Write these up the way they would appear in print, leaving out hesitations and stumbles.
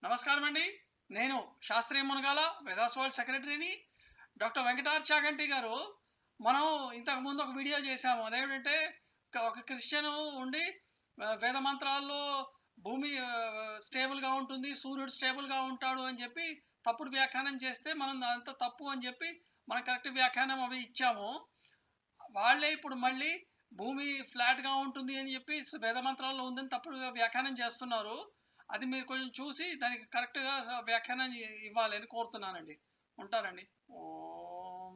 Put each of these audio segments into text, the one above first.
నమస్కారం అండి. నేను శాస్త్రీయ మునగాల వేదాస్ వరల్డ్ సెక్రటరీని. డాక్టర్ వెంకటార్ చాగంటి గారు, మనం ఇంతకుముందు ఒక వీడియో చేశాము. అదేమిటంటే ఒక క్రిస్టియన్ ఉండి వేద మంత్రాల్లో భూమి స్టేబుల్గా ఉంటుంది, సూర్యుడు స్టేబుల్గా ఉంటాడు అని చెప్పి తప్పుడు వ్యాఖ్యానం చేస్తే మనం అంత తప్పు అని చెప్పి మనం కరెక్ట్ వ్యాఖ్యానం అవి ఇచ్చాము. వాళ్ళే ఇప్పుడు మళ్ళీ భూమి ఫ్లాట్గా ఉంటుంది అని చెప్పి వేద మంత్రాల్లో ఉందని తప్పుడు వ్యాఖ్యానం చేస్తున్నారు. అది మీరు కొంచెం చూసి దానికి కరెక్ట్గా వ్యాఖ్యానం ఇవ్వాలని కోరుతున్నానండి. ఉంటారండి. ఓం.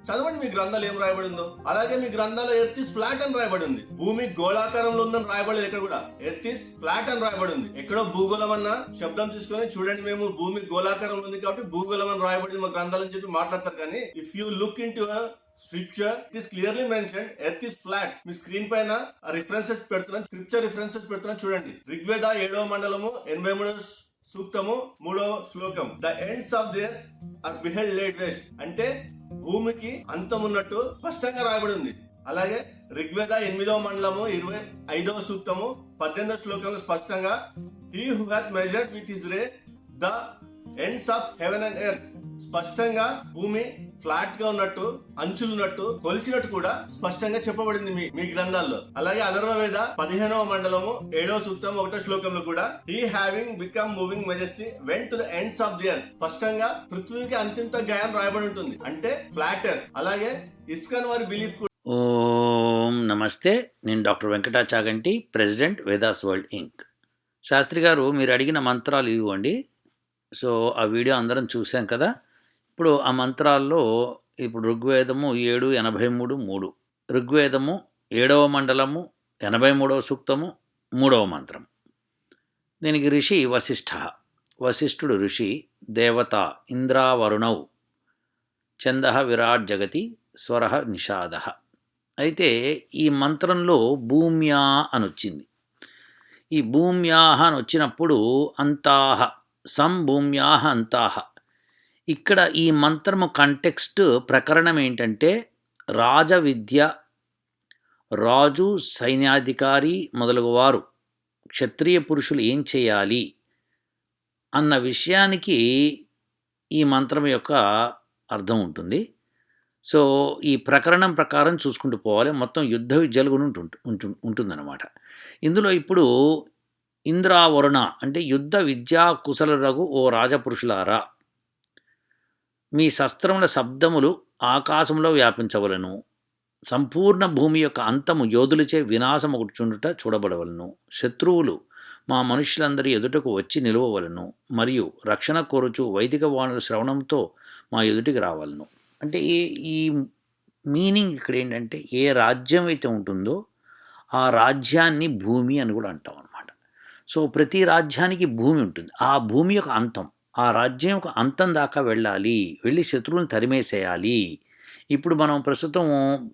చదవండి మీ గ్రంథాలు ఏం రాయబడి ఉందో. అలాగే మీ గ్రంథాల్లో ఎర్త్ ఇస్ ఫ్లాట్ అని రాయబడి ఉంది. భూమి గోళాకారంలో ఉందని రాయబడలేదు. ఎక్కడ కూడా ఎర్త్ ఇస్ ఫ్లాట్ అని రాయబడి ఉంది. ఎక్కడో భూగోళం అన్న శబ్దం తీసుకొని చూడండి, మేము భూమి గోళాకారంలో ఉంది కాబట్టి భూగోళం అని రాయబడింది మా గ్రంథాలని చెప్పి మాట్లాడతారు. కానీ if you look into scripture, it is clearly mention earth is flat. మీ స్క్రీన్ పైన రిఫరెన్సెస్ పెడుతున్నాను, స్క్రిప్చర్ రిఫరెన్సెస్ పెడుతున్నాను చూడండి. ఋగ్వేద 7వ మండలము 83వ సూక్తము 3వ శ్లోకం. The ends of their are beheld laid west అంటే భూమికి అంతం ఉన్నట్టు స్పష్టంగా రాయబడి ఉంది. అలాగే ఋగ్వేద 8వ మండలము 25వ సూక్తము 18వ శ్లోకంలో స్పష్టంగా he who hath measured with his ray the ends of heaven and earth, స్పష్టంగా భూమి ఫ్లాట్ గా ఉన్నట్టు, అంచులున్నట్టు, కొలిసినట్టు కూడా స్పష్టంగా చెప్పబడింది మీ గ్రంథాల్లో. అలాగే అథర్వవేద 15వ మండలము 7వ సూక్తం 1వ శ్లోకంలో కూడా he having become moving majesty went to the ends of the earth, స్పష్టంగా పృథ్వీకి అంతింత గాయం రాయబడి ఉంటుంది, అంటే ఫ్లాటర్. అలాగే ఇస్కాన్ వారి బిలీఫ్ కూడా. ఓం నమస్తే. నేను doctor Venkata Chaganti, president Vedas World Inc. Shastri గారు, మీరు అడిగిన మంత్రాలు ఇవ్వండి. సో ఆ వీడియో అందరం చూసాం కదా. ఇప్పుడు ఆ మంత్రాల్లో ఇప్పుడు ఋగ్వేదము 7:83 ఋగ్వేదము 7వ మండలము 83వ సూక్తము 3వ మంత్రం. దీనికి ఋషి వశిష్ఠుడు ఋషి, దేవత ఇంద్రావరుణౌ, ఛంద విరాట్ జగతి, స్వర నిషాద. అయితే ఈ మంత్రంలో భూమ్యా అని వచ్చింది. ఈ భూమ్యాహ అని వచ్చినప్పుడు అంతాహ, సంభూమ్యాహ అంతాహ. ఇక్కడ ఈ మంత్రము కంటెక్స్ట్ ప్రకరణం ఏంటంటే రాజవిద్య, రాజు, సైన్యాధికారి మొదలగు వారు, క్షత్రియ పురుషులు ఏం చేయాలి అన్న విషయానికి ఈ మంత్రం యొక్క అర్థం ఉంటుంది. సో ఈ ప్రకరణం ప్రకారం చూసుకుంటూ పోవాలి. మొత్తం యుద్ధ విద్యలు ఉంటుందన్నమాట. ఇందులో ఇప్పుడు ఇంద్రావరుణ అంటే యుద్ధ విద్యా కుశలురగు ఓ రాజపురుషులారా, మీ శస్త్రముల శబ్దములు ఆకాశంలో వ్యాపించవలను, సంపూర్ణ భూమి యొక్క అంతము యోధులచే వినాశమొకచుండుట చూడబడవలను, శత్రువులు మా మనుష్యులందరి ఎదుటకు వచ్చి నిలువవలను, మరియు రక్షణ కోరుచు వైదిక వాణుల శ్రవణంతో మా ఎదుటికి రావాలను. అంటే ఈ మీనింగ్ ఇక్కడ ఏంటంటే ఏ రాజ్యం అయితే ఉంటుందో ఆ రాజ్యాన్ని భూమి అని కూడా అంటాం అన్నమాట. సో ప్రతి రాజ్యానికి భూమి ఉంటుంది. ఆ భూమి యొక్క అంతం, ఆ రాజ్యం యొక్క అంతం దాకా వెళ్ళి శత్రువులను తరిమేసేయాలి. ఇప్పుడు మనం ప్రస్తుతం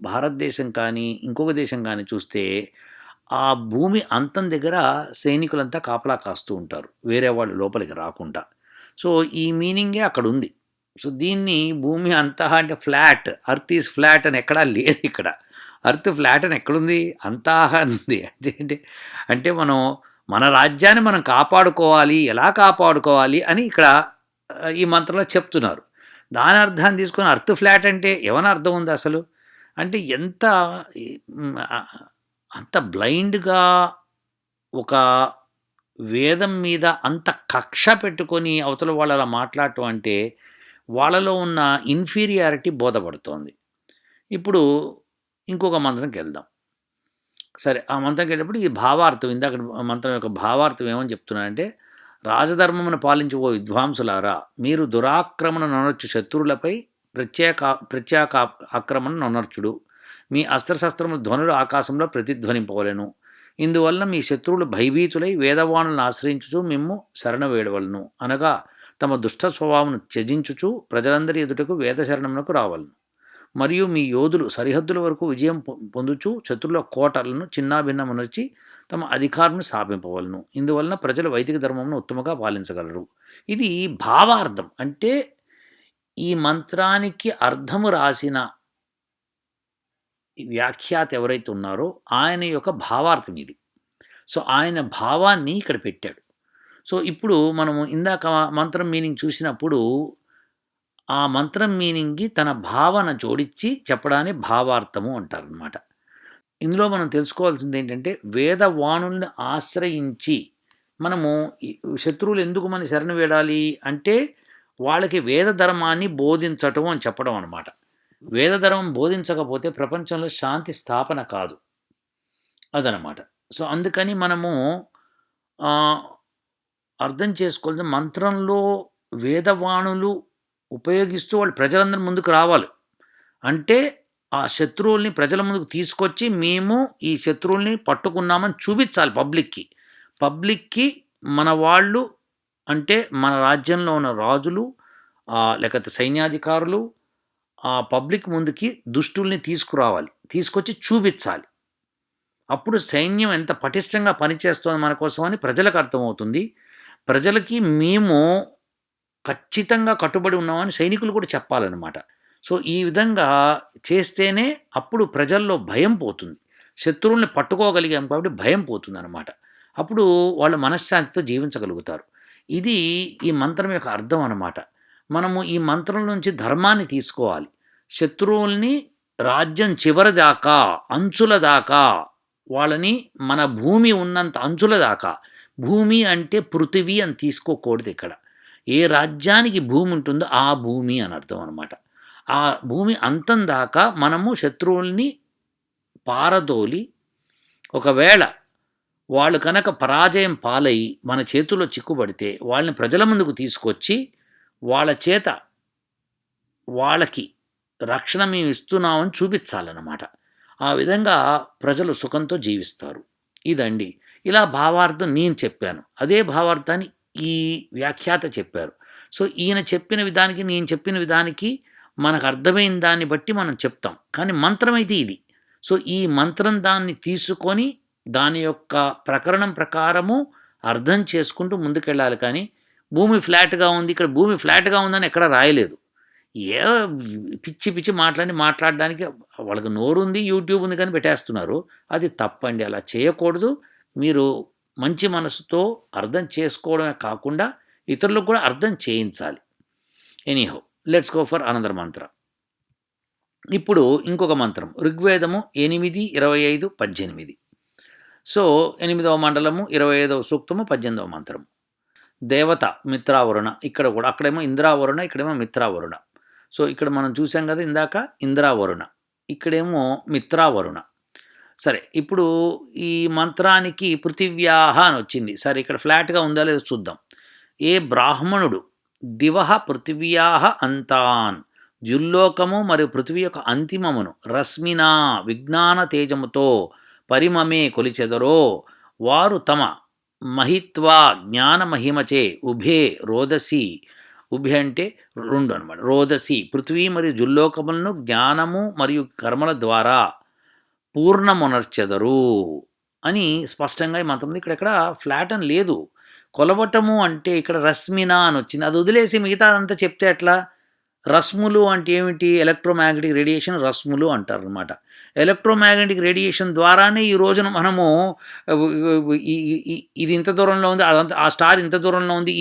భారతదేశం కానీ ఇంకొక దేశం కానీ చూస్తే ఆ భూమి అంతం దగ్గర సైనికులంతా కాపలా కాస్తూ ఉంటారు, వేరే వాళ్ళు లోపలికి రాకుండా. సో ఈ మీనింగే అక్కడ ఉంది. సో దీన్ని భూమి అంతా అంటే ఫ్లాట్, అర్త్ ఈజ్ ఫ్లాట్ అని ఎక్కడా లేదు. ఇక్కడ అర్త్ ఫ్లాట్ అని ఎక్కడుంది? అంతాహ అని ఉంది. అంటే మనం మన రాజ్యాన్ని మనం కాపాడుకోవాలి, ఎలా కాపాడుకోవాలి అని ఇక్కడ ఈ మంత్రంలో చెప్తున్నారు. దాని అర్థాన్ని తీసుకొని అర్త్ ఫ్లాట్ అంటే ఏమైనా అర్థం ఉంది అసలు? అంటే అంత బ్లైండ్గా ఒక వేదం మీద అంత కక్ష పెట్టుకొని అవతల వాళ్ళు అలా మాట్లాడటం అంటే వాళ్ళలో ఉన్న ఇన్ఫీరియారిటీ బోధపడుతోంది. ఇప్పుడు ఇంకొక మంత్రంకి వెళ్దాం. సరే, ఆ మంత్రంకి వెళ్ళినప్పుడు ఈ భావార్థం, ఇందాక మంత్రం యొక్క భావార్థం ఏమని చెప్తున్నానంటే, రాజధర్మమును పాలించు ఓ విద్వాంసులారా, మీరు దురాక్రమణ నొనర్చు శత్రువులపై ప్రత్యేక ఆక్రమణ నొనర్చుడు, మీ అస్త్రశస్త్రముల ధ్వనులు ఆకాశంలో ప్రతిధ్వనింపవలెను. ఇందువలన మీ శత్రువులు భయభీతులై వేదవాణులను ఆశ్రయించుచు మిమ్ము శరణ వేడవలను, అనగా తమ దుష్ట స్వభావమును త్యజించుచు ప్రజలందరి ఎదుటకు వేదశరణమునకు రావలను. మరియు మీ యోధులు సరిహద్దుల వరకు విజయం పొందుచు శత్రుల కోటలను చిన్నాభిన్నమునర్చి తమ అధికారం స్థాపింపవలను. ఇందువలన ప్రజలు వైదిక ధర్మమును ఉత్తమంగా పాలించగలరు. ఇది భావార్థం. అంటే ఈ మంత్రానికి అర్థము రాసిన వ్యాఖ్యాత ఎవరైతే ఉన్నారో ఆయన యొక్క భావార్థం ఇది. సో ఆయన భావాన్ని ఇక్కడ పెట్టాడు. సో ఇప్పుడు మనము ఇందాక మంత్రం మీనింగ్ చూసినప్పుడు ఆ మంత్రం మీనింగ్‌కి తన భావన జోడించి చెప్పడాన్ని భావార్థము అంటారనమాట. ఇందులో మనం తెలుసుకోవాల్సిందేంటంటే వేదవాణుల్ని ఆశ్రయించి మనము ఈ శత్రువులు ఎందుకు మన శరణు వేడాలి అంటే వాళ్ళకి వేద ధర్మాన్ని బోధించటం అని చెప్పడం అనమాట. వేద ధర్మం బోధించకపోతే ప్రపంచంలో శాంతి స్థాపన కాదు. అదనమాట. సో అందుకని మనము ఆహ్, అర్థం చేసుకోవాల్సిన మంత్రంలో వేదవాణులు ఉపయోగిస్తూ వాళ్ళు ప్రజలందరి ముందుకు రావాలి. అంటే ఆ శత్రువుల్ని ప్రజల ముందుకు తీసుకొచ్చి మేము ఈ శత్రువుల్ని పట్టుకున్నామని చూపించాలి పబ్లిక్‌కి. పబ్లిక్‌కి మన వాళ్ళు అంటే మన రాజ్యంలో ఉన్న రాజులు లేకపోతే సైన్యాధికారులు ఆ పబ్లిక్ ముందుకి దుష్టుల్ని తీసుకురావాలి. తీసుకొచ్చి చూపించాలి. అప్పుడు సైన్యం ఎంత పటిష్టంగా పనిచేస్తోంది మన కోసం అని ప్రజలకు అర్థమవుతుంది. ప్రజలకి మేము ఖచ్చితంగా కట్టుబడి ఉన్నామని సైనికులు కూడా చెప్పాలనమాట. సో ఈ విధంగా చేస్తేనే అప్పుడు ప్రజల్లో భయం పోతుంది. శత్రువుల్ని పట్టుకోగలిగాం కాబట్టి భయం పోతుందనమాట. అప్పుడు వాళ్ళు మనశ్శాంతితో జీవించగలుగుతారు. ఇది ఈ మంత్రం యొక్క అర్థం అనమాట. మనము ఈ మంత్రం నుంచి ధర్మాన్ని తీసుకోవాలి. శత్రువుల్ని రాజ్యం చివరి దాకా, అంచుల దాకా వాళ్ళని మన భూమి ఉన్నంత అంచుల దాకా, భూమి అంటే పృథివీ అని తీసుకోకూడదు ఇక్కడ. ఏ రాజ్యానికి భూమి ఉంటుందో ఆ భూమి అని అర్థం అనమాట. ఆ భూమి అంతం దాకా మనము శత్రువుల్ని పారదోలి ఒకవేళ వాళ్ళు కనుక పరాజయం పాలై మన చేతుల్లో చిక్కుబడితే వాళ్ళని ప్రజల ముందుకు తీసుకొచ్చి వాళ్ళ చేత వాళ్ళకి రక్షణ మేము ఇస్తున్నామని చూపించాలన్నమాట. ఆ విధంగా ప్రజలు సుఖంతో జీవిస్తారు. ఇదండి. ఇలా భావార్థం నేను చెప్పాను. అదే భావార్థాన్ని ఈ వ్యాఖ్యాత చెప్పారు. సో ఈయన చెప్పిన విధానికి నేను చెప్పిన విధానికి మనకు అర్థమైన దాన్ని బట్టి మనం చెప్తాం. కానీ మంత్రం అయితే ఇది. సో ఈ మంత్రం దాన్ని తీసుకొని దాని యొక్క ప్రకరణం ప్రకారము అర్థం చేసుకుంటూ ముందుకెళ్ళాలి. కానీ భూమి ఫ్లాట్‌గా ఉంది, ఇక్కడ భూమి ఫ్లాట్‌గా ఉందని ఎక్కడ రాయలేదు. ఏదో పిచ్చి పిచ్చి మాట్లాడడానికి వాళ్ళకి నోరుంది, యూట్యూబ్ ఉంది కానీ పెట్టేస్తున్నారు. అది తప్పండి. అలా చేయకూడదు. మీరు మంచి మనసుతో అర్థం చేసుకోవడమే కాకుండా ఇతరులకు కూడా అర్థం చేయించాలి. Anyhow let's go for another మంత్ర. ఇప్పుడు ఇంకొక మంత్రం ఋగ్వేదము 8:25-18. సో 8వ మండలము 25వ సూక్తము 18వ మంత్రము. దేవత మిత్రావరుణ. ఇక్కడ కూడా అక్కడేమో ఇంద్రావరుణ, ఇక్కడేమో మిత్రావరుణ. సో ఇక్కడ మనం చూసాం కదా ఇందాక ఇంద్రావరుణ, ఇక్కడేమో మిత్రావరుణ. సరే ఇప్పుడు ఈ మంత్రానికి పృథివ్యాహ అని వచ్చింది. సరే ఇక్కడ ఫ్లాట్గా ఉందా లేదో చూద్దాం. ఏ బ్రాహ్మణుడు దివహ పృథివ్యాహ అంతాన్ ద్యుల్లోకము మరియు పృథివీ యొక్క అంతిమమును రశ్మినా విజ్ఞాన తేజముతో పరిమమే కొలిచెదరో వారు తమ మహిత్వా జ్ఞాన మహిమచే ఉభే రోదసి, ఉభే అంటే రెండు అనమాట, రోదసి పృథ్వీ మరియు జుల్లోకములను జ్ఞానము మరియు కర్మల ద్వారా పూర్ణమునర్చెదరు అని స్పష్టంగా ఈ మంత్రం. ఇక్కడ ఫ్లాట్ అని లేదు. కొలవటము అంటే ఇక్కడ రశ్మినా అని వచ్చింది. అది వదిలేసి మిగతా అంతా చెప్తే ఎట్లా? రశ్ములు అంటే ఏమిటి? ఎలక్ట్రోమాగ్నెటిక్ రేడియేషన్ రశ్ములు అంటారు అనమాట. ఎలక్ట్రోమాగ్నెటిక్ రేడియేషన్ ద్వారానే ఈ రోజున మనము ఇది ఇంత దూరంలో ఉంది, అదంతా ఆ స్టార్ ఇంత దూరంలో ఉంది,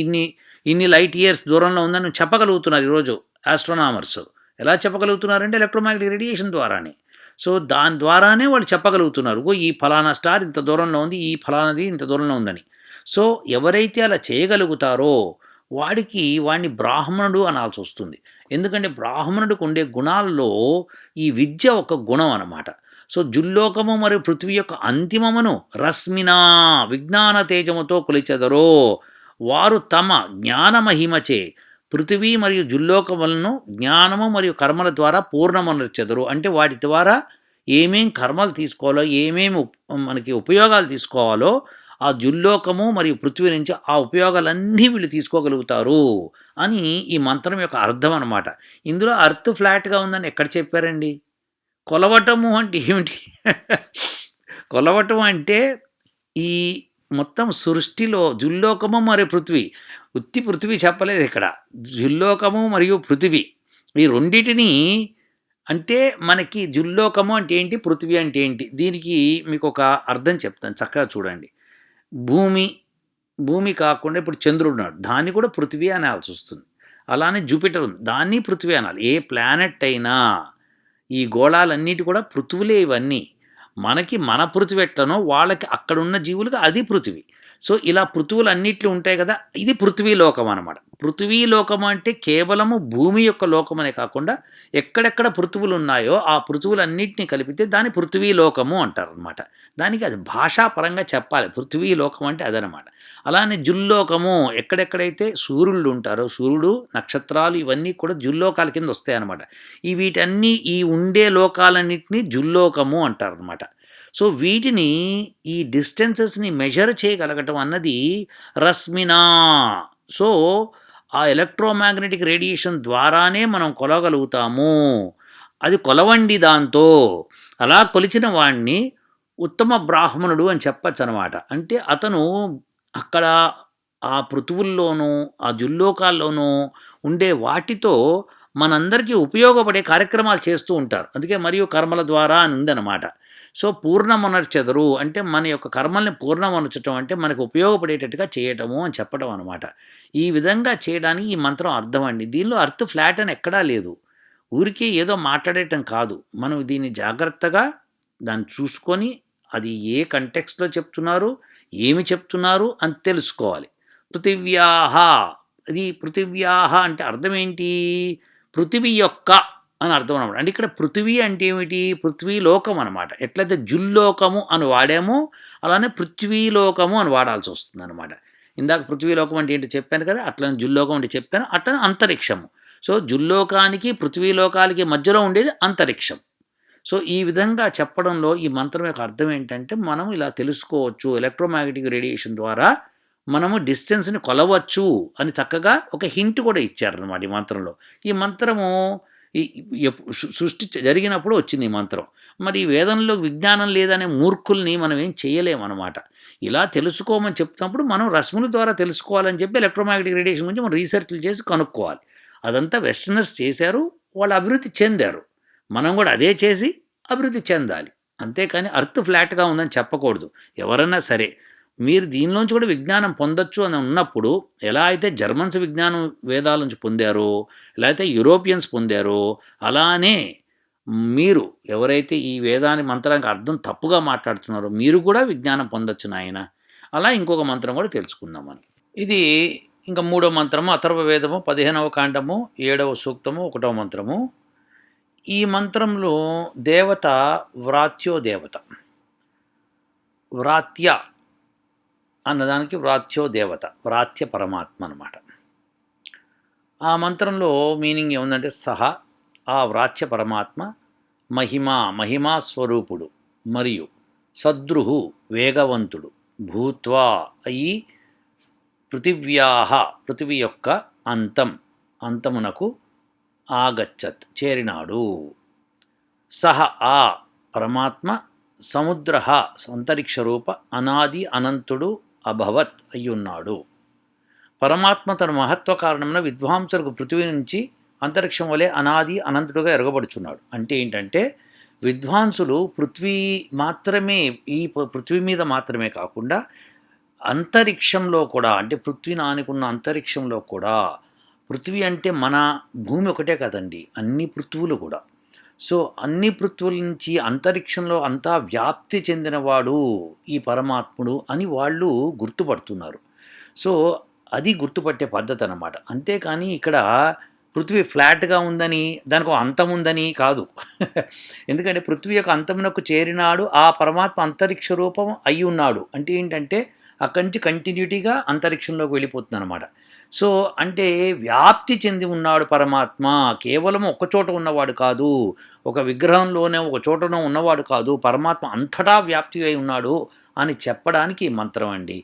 ఇన్ని లైట్ ఇయర్స్ దూరంలో ఉందని చెప్పగలుగుతున్నారు ఈరోజు ఆస్ట్రోనామర్స్. ఎలా చెప్పగలుగుతున్నారంటే ఎలక్ట్రోమాగ్నెటిక్ రేడియేషన్ ద్వారానే. సో దాని ద్వారానే వాళ్ళు చెప్పగలుగుతున్నారు ఈ ఫలానా స్టార్ ఇంత దూరంలో ఉంది, ఈ ఫలానాది ఇంత దూరంలో ఉందని. సో ఎవరైతే అలా చేయగలుగుతారో వాడిని బ్రాహ్మణుడు అనాల్సి వస్తుంది. ఎందుకంటే బ్రాహ్మణుడికి ఉండే గుణాల్లో ఈ విద్య ఒక గుణం అన్నమాట. సో జుల్లోకము మరియు పృథ్వీ యొక్క అంతిమమును రశ్మినా విజ్ఞాన తేజముతో కొలిచెదరో వారు తమ జ్ఞాన మహిమచే పృథివీ మరియు జుల్లోకములను జ్ఞానము మరియు కర్మల ద్వారా పూర్ణమునర్చెదరు. అంటే వాటి ద్వారా ఏమేం కర్మలు తీసుకోవాలో, ఏమేమి మనకి ఉపయోగాలు తీసుకోవాలో ఆ జుల్లోకము మరియు పృథ్వీ నుంచి ఆ ఉపయోగాలన్నీ వీళ్ళు తీసుకోగలుగుతారు అని ఈ మంత్రం యొక్క అర్థం అన్నమాట. ఇందులో అర్త్ ఫ్లాట్గా ఉందని ఎక్కడ చెప్పారండి? కొలవటము అంటే ఏమిటి? కొలవటం అంటే ఈ మొత్తం సృష్టిలో జుల్లోకము మరియు పృథ్వీ, ఉత్తి పృథ్వీ చెప్పలేదు ఇక్కడ, జుల్లోకము మరియు పృథివీ ఈ రెండిటిని అంటే మనకి జుల్లోకము అంటే ఏంటి, పృథివీ అంటే ఏంటి, దీనికి మీకు ఒక అర్థం చెప్తాను, చక్కగా చూడండి. భూమి భూమి కాకుండా ఇప్పుడు చంద్రుడు ఉన్నాడు, దాన్ని కూడా పృథివీ అనాల్సి వస్తుంది. అలానే జూపిటర్ ఉంది, దాన్ని పృథివీ అనాలి. ఏ ప్లానెట్ అయినా ఈ గోళాలన్నిటి కూడా పృథువులే ఇవన్నీ. మనకి మన పృథివీ ఎట్లనో వాళ్ళకి అక్కడ ఉన్న జీవులకు అది పృథివీ. సో ఇలా పృథువులు అన్నిట్లు ఉంటాయి కదా, ఇది పృథ్వీ లోకం అనమాట. పృథ్వీ లోకం అంటే కేవలము భూమి యొక్క లోకం అనే కాకుండా ఎక్కడెక్కడ పృథువులు ఉన్నాయో ఆ పృథువులన్నింటినీ కలిపితే దాన్ని పృథ్వీ లోకము అంటారు అనమాట. దానికి అది భాషాపరంగా చెప్పాలి, పృథ్వీ లోకం అంటే అదనమాట. అలానే జుల్లోకము, ఎక్కడెక్కడైతే సూర్యుళ్ళు ఉంటారో, సూర్యుడు, నక్షత్రాలు ఇవన్నీ కూడా జుల్లోకాల కింద వస్తాయి అన్నమాట. వీటన్నీ ఈ ఉండే లోకాలన్నింటినీ జుల్లోకము అంటారు అనమాట. సో వీటిని ఈ డిస్టెన్సెస్ని మెజర్ చేయగలగటం అన్నది రశ్మినా. సో ఆ ఎలక్ట్రోమాగ్నెటిక్ రేడియేషన్ ద్వారానే మనం కొలగలుగుతాము. అది కొలవండి దాంతో. అలా కొలిచిన వాడిని ఉత్తమ బ్రాహ్మణుడు అని చెప్పచ్చు అనమాట. అంటే అతను అక్కడ ఆ పృథువుల్లోనూ ఆ జుల్లోకాల్లోనూ ఉండే వాటితో మనందరికీ ఉపయోగపడే కార్యక్రమాలు చేస్తూ ఉంటారు. అందుకే మరియు కర్మల ద్వారా అని ఉందన్నమాట. సో పూర్ణమునర్చెదరు అంటే మన యొక్క కర్మల్ని పూర్ణమనర్చడం అంటే మనకు ఉపయోగపడేటట్టుగా చేయటము అని చెప్పడం అనమాట. ఈ విధంగా చేయడానికి ఈ మంత్రం అర్థం అండి. దీనిలో అర్త్ ఫ్లాట్ అని ఎక్కడా లేదు, ఊరికే ఏదో మాట్లాడేయటం కాదు. మనం దీన్ని జాగ్రత్తగా దాన్ని చూసుకొని అది ఏ కంటెక్స్ట్లో చెప్తున్నారు, ఏమి చెప్తున్నారు అని తెలుసుకోవాలి. పృథివ్యాహ, ఇది పృథివ్యాహ అంటే అర్థం ఏంటి? పృథివీ యొక్క అని అర్థం అనమాట. అంటే ఇక్కడ పృథివీ అంటే ఏమిటి? పృథ్వీలోకం అనమాట. ఎట్లయితే జుల్లోకము అని వాడామో అలానే పృథ్వీలోకము అని వాడాల్సి వస్తుంది అనమాట. ఇందాక పృథ్వీలోకం అంటే ఏంటి చెప్పాను కదా, అట్లనే జుల్లోకం అంటే చెప్పాను, అట్లనే అంతరిక్షము. సో జుల్లోకానికి పృథ్వీలోకాలకి మధ్యలో ఉండేది అంతరిక్షం. సో ఈ విధంగా చెప్పడంలో ఈ మంత్రం యొక్క అర్థం ఏంటంటే మనం ఇలా తెలుసుకోవచ్చు, ఎలక్ట్రోమాగ్నెటిక్ రేడియేషన్ ద్వారా మనము డిస్టెన్స్ని కొలవచ్చు అని చక్కగా ఒక హింట్ కూడా ఇచ్చారనమాట ఈ మంత్రంలో. ఈ మంత్రము సృష్టి జరిగినప్పుడు వచ్చింది ఈ మంత్రం. మరి ఈ వేదంలో విజ్ఞానం లేదనే మూర్ఖుల్ని మనం ఏం చేయలేమన్నమాట. ఇలా తెలుసుకోమని చెప్తున్నప్పుడు మనం రశ్ముల ద్వారా తెలుసుకోవాలని చెప్పి ఎలక్ట్రోమాగ్నెటిక్ రేడియేషన్ గురించి మనం రీసెర్చ్లు చేసి కనుక్కోవాలి. అదంతా వెస్టర్నర్స్ చేశారు, వాళ్ళు అభివృద్ధి చెందారు. మనం కూడా అదే చేసి అభివృద్ధి చెందాలి. అంతేకాని అర్త్ ఫ్లాట్గా ఉందని చెప్పకూడదు. ఎవరన్నా సరే మీరు దీనిలోంచి కూడా విజ్ఞానం పొందొచ్చు అని ఉన్నప్పుడు, ఎలా అయితే జర్మన్స్ విజ్ఞానం వేదాల నుంచి పొందారో, ఎలా అయితే యూరోపియన్స్ పొందారో, అలానే మీరు ఎవరైతే ఈ వేదాన్ని మంత్రానికి అర్థం తప్పుగా మాట్లాడుతున్నారో మీరు కూడా విజ్ఞానం పొందొచ్చు నాయన. అలా ఇంకొక మంత్రం కూడా తెలుసుకుందాం మనం. ఇది ఇంకా 3వ మంత్రము, అథర్వ వేదము 15వ కాండము 7వ సూక్తము 1వ మంత్రము. ఈ మంత్రంలో దేవత వ్రాత్యో దేవత. వ్రాత్య అన్నదానికి వ్రాత్యో దేవత, వ్రాత్య పరమాత్మ అన్నమాట. ఆ మంత్రంలో మీనింగ్ ఏముందంటే సహ, ఆ వ్రాత్య పరమాత్మ మహిమా స్వరూపుడు మరియు సద్రుహు వేగవంతుడు భూత్వా అయి పృథివ్యాహ పృథివీ యొక్క అంతమునకు ఆగచ్చత్ చేరినాడు. సహ ఆ పరమాత్మ సముద్ర అంతరిక్ష రూప అనాది అనంతుడు అభవత్ అయ్యున్నాడు. పరమాత్మ తన మహత్వ కారణమున విద్వాంసులకు పృథివీ నుంచి అంతరిక్షం వలె అనాది అనంతుడుగా ఎరగబడుచున్నాడు. అంటే ఏంటంటే విద్వాంసులు పృథ్వీ మీద మాత్రమే కాకుండా అంతరిక్షంలో కూడా, అంటే పృథ్వీని ఆనుకున్న అంతరిక్షంలో కూడా, పృథ్వీ అంటే మన భూమి ఒకటే కదండి, అన్ని పృథ్వులు కూడా. సో అన్ని పృథ్వుల నుంచి అంతరిక్షంలో అంతా వ్యాప్తి చెందినవాడు ఈ పరమాత్ముడు అని వాళ్ళు గుర్తుపడుతున్నారు. సో అది గుర్తుపట్టే పద్ధతి అన్నమాట. అంతేకాని ఇక్కడ పృథ్వీ ఫ్లాట్గా ఉందని దానికి ఒక అంతం ఉందని కాదు. ఎందుకంటే పృథ్వీ యొక్క అంతమునకు చేరినాడు, ఆ పరమాత్మ అంతరిక్ష రూపం అయి ఉన్నాడు అంటే ఏంటంటే అక్కడి నుంచి కంటిన్యూటీగా అంతరిక్షంలోకి వెళ్ళిపోతుంది అనమాట. సో అంటే వ్యాప్తి చెంది ఉన్నాడు పరమాత్మ, కేవలం ఒకచోట ఉన్నవాడు కాదు, ఒక విగ్రహంలోనే ఒక చోటనే ఉన్నవాడు కాదు, పరమాత్మ అంతటా వ్యాప్తి అయి ఉన్నాడు అని చెప్పడానికి మంత్రం అండి.